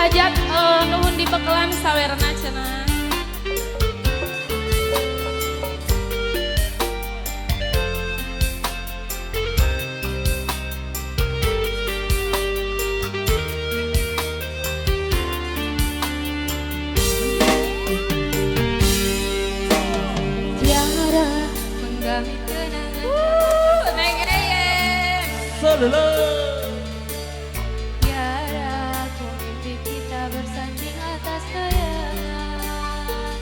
hajat nuhun dibekelan sawerna cenah. Tiara mengganggu kenangan. Neng Salala. Tiara ku mimpi kita bersanding atas kayangan.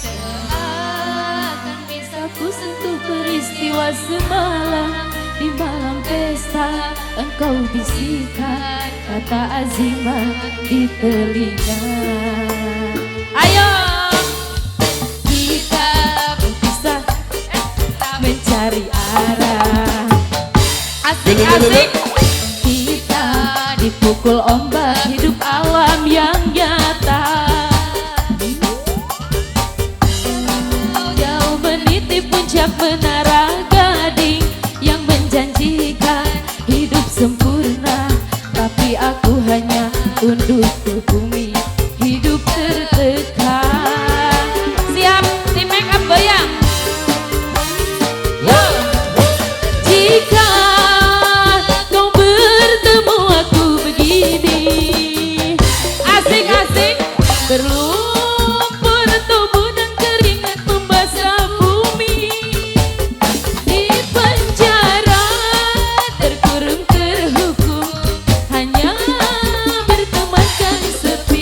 Seakan bisa ku sentuh peristiwa semalam. Di malam pesta engkau bisikan kata azimah di telinga. Ayo kita berpisah mencari arah. Asik-asik kita dipukul ombak hidup alam yang nyata. Jauh meniti puncak menara gading yang menjanjikan hidup sempurna, tapi aku hanya tunduk ke bumi hidup tertekan. Siap tim make up goyang. Yo. Jika kau bertemu aku begini, asik-asik berlumpur tubuh dan keringat membasah bumi. Di penjara terkurung terhukum, hanya bertemankan sepi.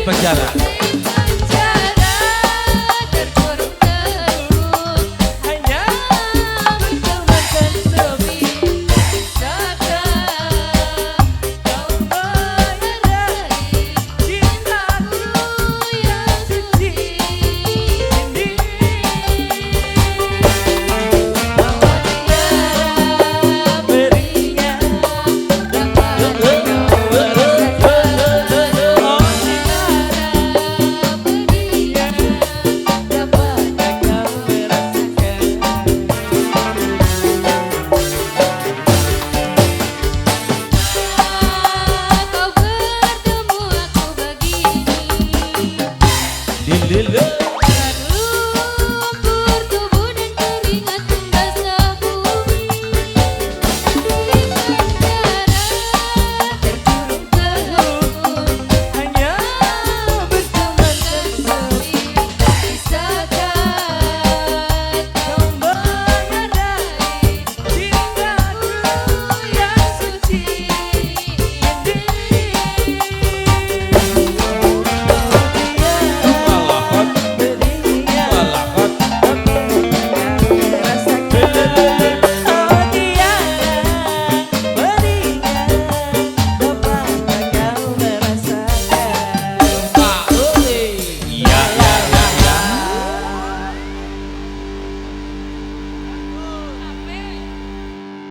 penjara.